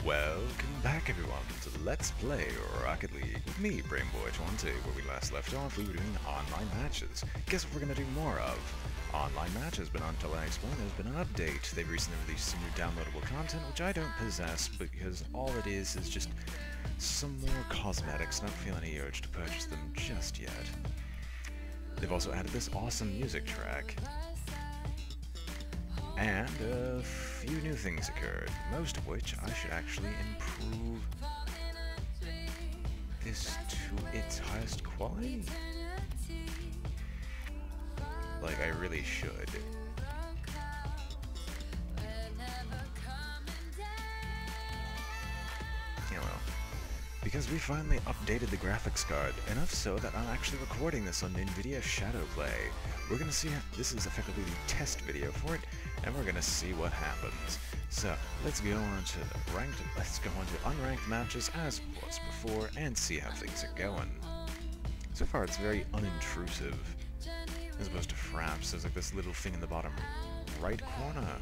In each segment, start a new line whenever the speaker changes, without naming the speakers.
Welcome back everyone to Let's Play Rocket League with me, BrainBoy20. Where we last left off, we were doing online matches. Guess what we're gonna do more of? Online matches, but until I explain, there's been an update. They've recently released some new downloadable content, which I don't possess, because all it is just some more cosmetics, and I don't feel any urge to purchase them just yet. They've also added this awesome music track. And a few new things occurred, most of which I should actually improve this to its highest quality. Like, I really should. Yeah, well. Because we finally updated the graphics card, enough so that I'm actually recording this on NVIDIA Shadowplay. We're gonna see, this is effectively the test video for it, and we're gonna see what happens. So, let's go on to unranked matches as was before, and see how things are going. So far it's very unintrusive, as opposed to Fraps. There's like this little thing in the bottom right corner.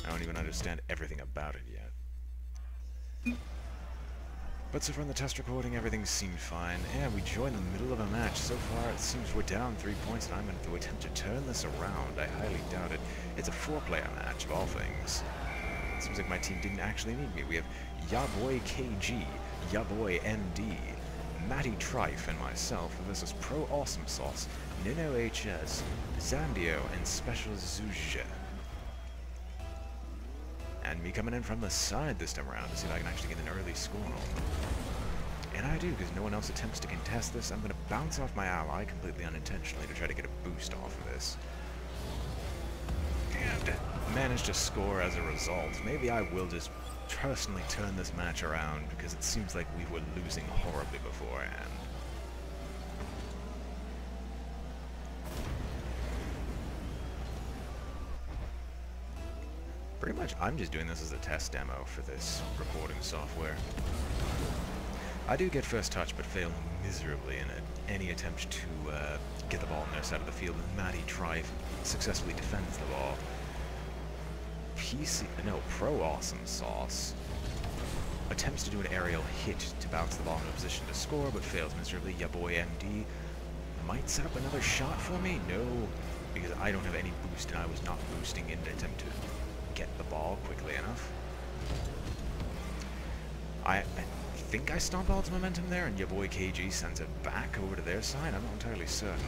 I don't even understand everything about it yet. But so far in the test recording, everything seemed fine, and we joined in the middle of a match. So far, it seems we're down 3 points, and I'm going to attempt to turn this around. I highly doubt it. It's a 4-player match, of all things. It seems like my team didn't actually need me. We have Yaboy KG, Yaboy MD, Matty Trife, and myself versus Pro Awesome Sauce, Nino HS, Zandio, and Special Zuzja. And me coming in from the side this time around to see if I can actually get an early score on. And I do, because no one else attempts to contest this. I'm going to bounce off my ally completely unintentionally to try to get a boost off of this. And manage to score as a result. Maybe I will just personally turn this match around, because it seems like we were losing horribly beforehand. Pretty much, I'm just doing this as a test demo for this recording software. I do get first touch, but fail miserably in it. Any attempt to get the ball on their side of the field, and Matty Trife successfully defends the ball. Pro Awesome Sauce attempts to do an aerial hit to bounce the ball into a position to score, but fails miserably. Yaboy MD might set up another shot for me? No, because I don't have any boost, and I was not boosting in an attempt to get the ball quickly enough. I think I stomp all its momentum there, and your boy KG sends it back over to their side. I'm not entirely certain.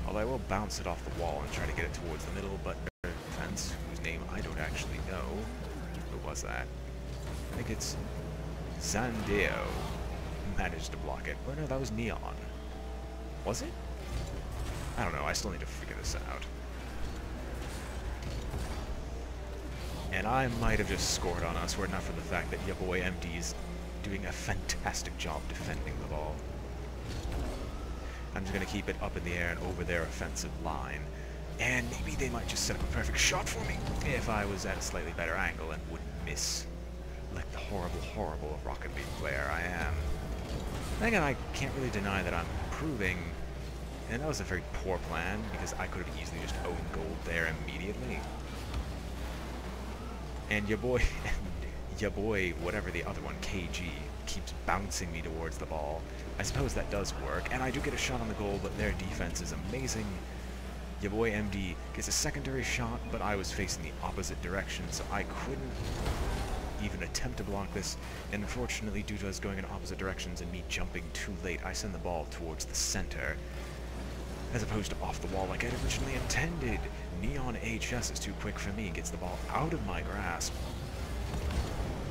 Although I will bounce it off the wall and try to get it towards the middle, but their defense, whose name I don't actually know. Who was that? I think it's Zandio. Managed to block it. Or no, that was Neon. Was it? I don't know, I still need to figure this out. And I might have just scored on us were it not for the fact that your boy MD's doing a fantastic job defending the ball. I'm just going to keep it up in the air and over their offensive line. And maybe they might just set up a perfect shot for me if I was at a slightly better angle and wouldn't miss like the horrible, horrible Rocket League player I am. And again, I can't really deny that I'm improving. And that was a very poor plan, because I could have easily just owned gold there immediately. And your boy, whatever the other one, KG, keeps bouncing me towards the ball. I suppose that does work, and I do get a shot on the goal, but their defense is amazing. Your boy MD gets a secondary shot, but I was facing the opposite direction, so I couldn't even attempt to block this. And unfortunately, due to us going in opposite directions and me jumping too late, I send the ball towards the center, as opposed to off the wall like I'd originally intended. Neon HS is too quick for me, gets the ball out of my grasp.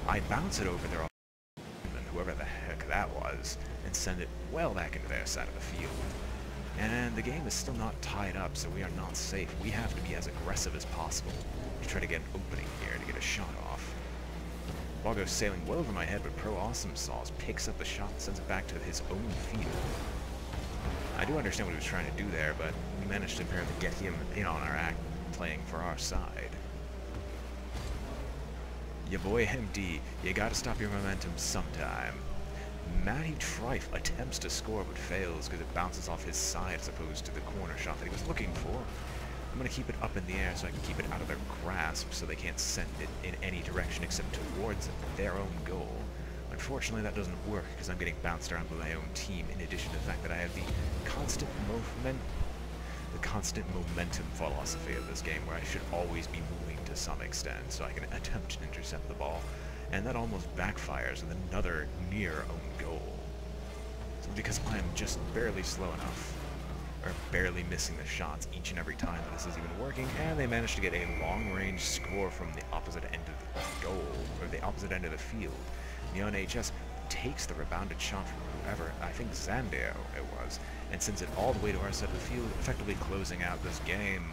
I bounce it over their opponent, whoever the heck that was, and send it well back into their side of the field. And the game is still not tied up, so we are not safe. We have to be as aggressive as possible to try to get an opening here, to get a shot off. Ball goes sailing well over my head, but Pro Awesome Sauce picks up the shot and sends it back to his own field. I do understand what he was trying to do there, but we managed to apparently get him in on our act, playing for our side. Your boy MD, you gotta stop your momentum sometime. Matty Trife attempts to score but fails because it bounces off his side as opposed to the corner shot that he was looking for. I'm going to keep it up in the air so I can keep it out of their grasp so they can't send it in any direction except towards their own goal. Unfortunately, that doesn't work because I'm getting bounced around by my own team, in addition to the fact that I have the constant momentum philosophy of this game, where I should always be moving to some extent so I can attempt to intercept the ball, and that almost backfires with another near own goal. So because I am just barely slow enough, or barely missing the shots each and every time that this is even working, and they managed to get a long-range score from the opposite end of the goal, or the opposite end of the field. Neon HS takes the rebounded shot from whoever, I think Zandio it was, and sends it all the way to our side of the field, effectively closing out this game.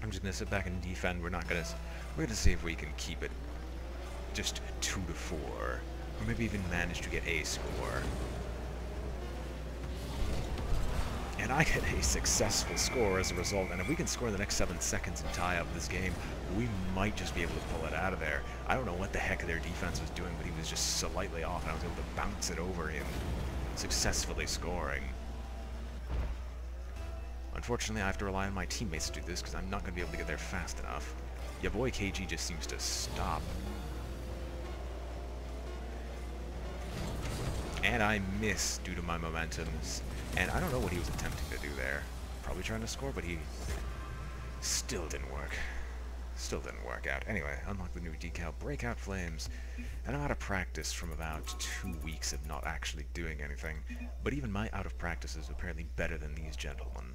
I'm just going to sit back and defend. We're going to see if we can keep it just 2-4, or maybe even manage to get a score. And I get a successful score as a result, and if we can score in the next 7 seconds and tie up this game, we might just be able to pull it out of there. I don't know what the heck their defense was doing, but he was just slightly off, and I was able to bounce it over him, successfully scoring. Unfortunately, I have to rely on my teammates to do this, because I'm not going to be able to get there fast enough. Your boy KG just seems to stop. And I miss due to my momentums. And I don't know what he was attempting to do there. Probably trying to score, but he still didn't work. Still didn't work out. Anyway, unlock the new decal, Breakout Flames. And I'm out of practice from about 2 weeks of not actually doing anything. But even my out of practice is apparently better than these gentlemen.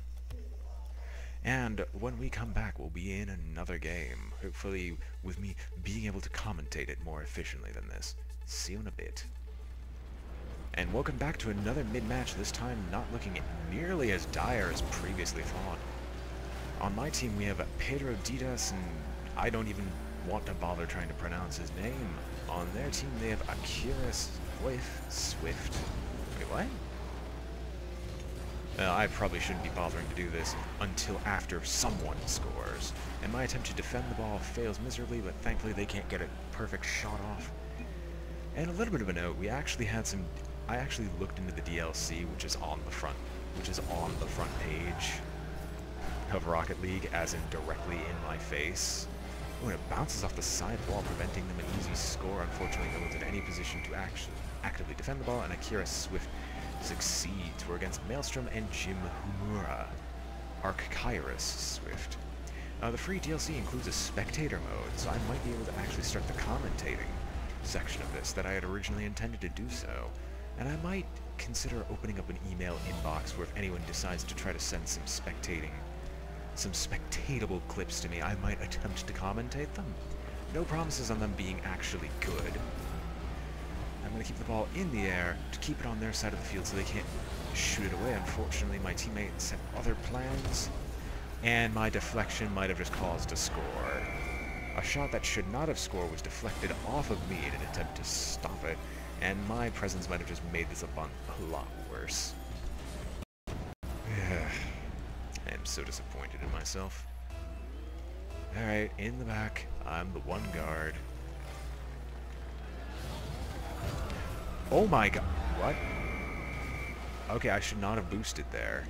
And when we come back, we'll be in another game. Hopefully with me being able to commentate it more efficiently than this. See you in a bit. And welcome back to another mid-match, this time not looking nearly as dire as previously thought. On my team we have Pedro Didas, and I don't even want to bother trying to pronounce his name. On their team they have Akira Swift. Wait, what? I probably shouldn't be bothering to do this until after someone scores. And my attempt to defend the ball fails miserably, but thankfully they can't get a perfect shot off. And a little bit of a note, I actually looked into the DLC, which is on the front page of Rocket League, as in directly in my face. When it bounces off the side wall, preventing them an easy score. Unfortunately, no one's in any position to actually actively defend the ball, and Akira Swift succeeds. We're against Maelstrom and Jim Humura. Archkairos Swift. The free DLC includes a spectator mode, so I might be able to actually start the commentating section of this that I had originally intended to do so. And I might consider opening up an email inbox where if anyone decides to try to send some spectatable clips to me, I might attempt to commentate them. No promises on them being actually good. I'm going to keep the ball in the air to keep it on their side of the field so they can't shoot it away. Unfortunately, my teammates had other plans, and my deflection might have just caused a score. A shot that should not have scored was deflected off of me in an attempt to stop it, and my presence might have just made this a lot worse. I am so disappointed in myself. Alright, in the back, I'm the one guard. Oh my god, what? Okay, I should not have boosted there.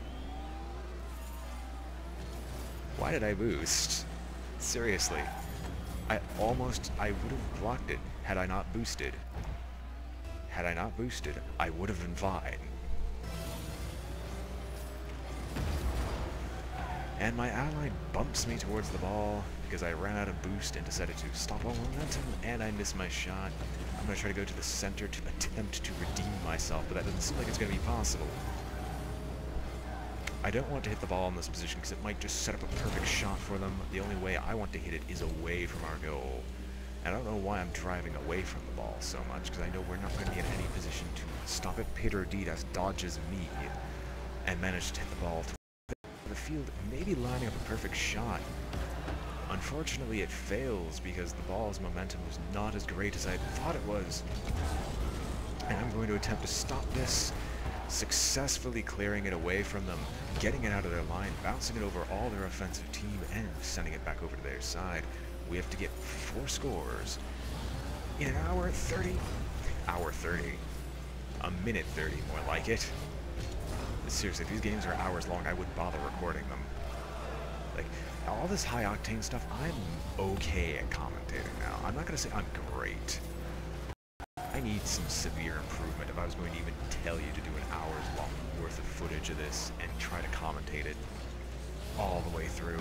Why did I boost? Seriously. I would have blocked it had I not boosted. Had I not boosted, I would have been fine. And my ally bumps me towards the ball because I ran out of boost and decided to stop all momentum, and I missed my shot. I'm going to try to go to the center to attempt to redeem myself, but that doesn't seem like it's going to be possible. I don't want to hit the ball in this position because it might just set up a perfect shot for them. The only way I want to hit it is away from our goal. And I don't know why I'm driving away from the ball so much, because I know we're not going to be in any position to stop it. Pedro Didas dodges me and manages to hit the ball to the field, maybe lining up a perfect shot. Unfortunately, it fails because the ball's momentum was not as great as I thought it was. And I'm going to attempt to stop this, successfully clearing it away from them, getting it out of their line, bouncing it over all their offensive team, and sending it back over to their side. We have to get 4 scores in an hour 30. Hour 30. A minute 30, more like it. Seriously, if these games are hours long, I wouldn't bother recording them. Like, all this high-octane stuff, I'm okay at commentating now. I'm not gonna say I'm great. I need some severe improvement if I was going to even tell you to do an hour's long worth of footage of this and try to commentate it all the way through.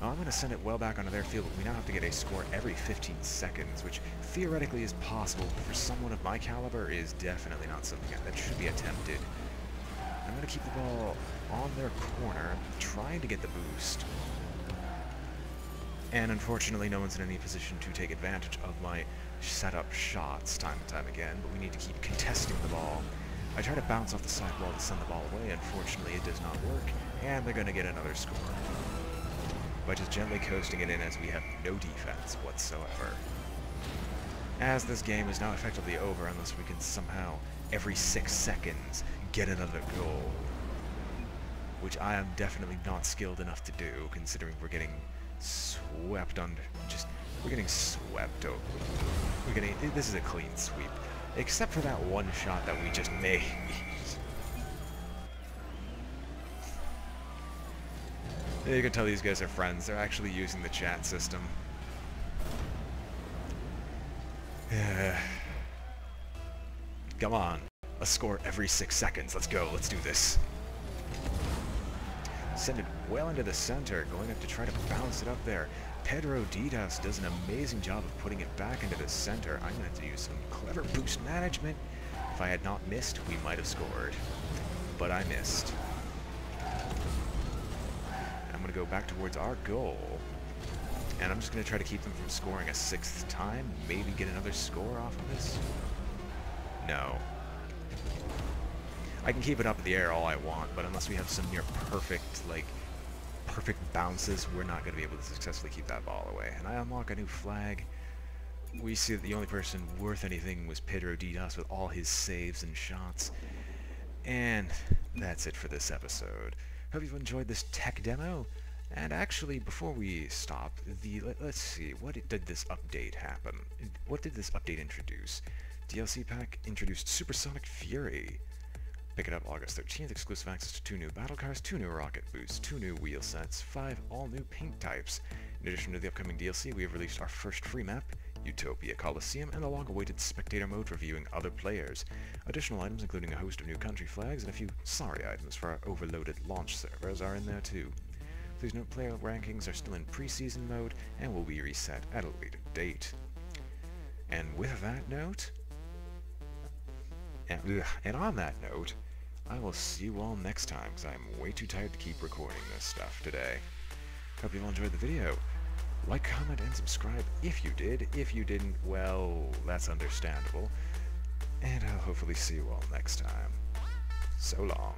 I'm going to send it well back onto their field, but we now have to get a score every 15 seconds, which theoretically is possible, but for someone of my caliber is definitely not something that should be attempted. I'm going to keep the ball on their corner, trying to get the boost. And unfortunately, no one's in any position to take advantage of my set-up shots time and time again, but we need to keep contesting the ball. I try to bounce off the sidewall to send the ball away. Unfortunately, it does not work, and they're going to get another score by just gently coasting it in as we have no defense whatsoever. As this game is now effectively over unless we can somehow, every 6 seconds, get another goal. Which I am definitely not skilled enough to do, considering we're getting swept under... we're getting swept over. This is a clean sweep. Except for that one shot that we just made. You can tell these guys are friends. They're actually using the chat system. Come on. A score every 6 seconds. Let's go. Let's do this. Send it well into the center, going up to try to bounce it up there. Pedro Didas does an amazing job of putting it back into the center. I'm going to have to use some clever boost management. If I had not missed, we might have scored. But I missed. I'm going to go back towards our goal. And I'm just going to try to keep them from scoring a 6th time. Maybe get another score off of this. No. I can keep it up in the air all I want, but unless we have some near perfect, perfect bounces, we're not going to be able to successfully keep that ball away. And I unlock a new flag. We see that the only person worth anything was Pedro Didas with all his saves and shots. And that's it for this episode. Hope you've enjoyed this tech demo. And actually, before we stop, let's see, what did this update happen? What did this update introduce? DLC pack introduced Supersonic Fury. Pick it up August 13th, exclusive access to 2 new battle cars, 2 new rocket boosts, 2 new wheel sets, 5 all-new paint types. In addition to the upcoming DLC, we have released our first free map, Utopia Coliseum, and the long-awaited spectator mode reviewing other players. Additional items, including a host of new country flags and a few sorry items for our overloaded launch servers, are in there too. Please note player rankings are still in pre-season mode and will be reset at a later date. And with that note, and on that note, I will see you all next time, because I'm way too tired to keep recording this stuff today. Hope you all enjoyed the video. Like, comment, and subscribe if you did. If you didn't, well, that's understandable. And I'll hopefully see you all next time. So long.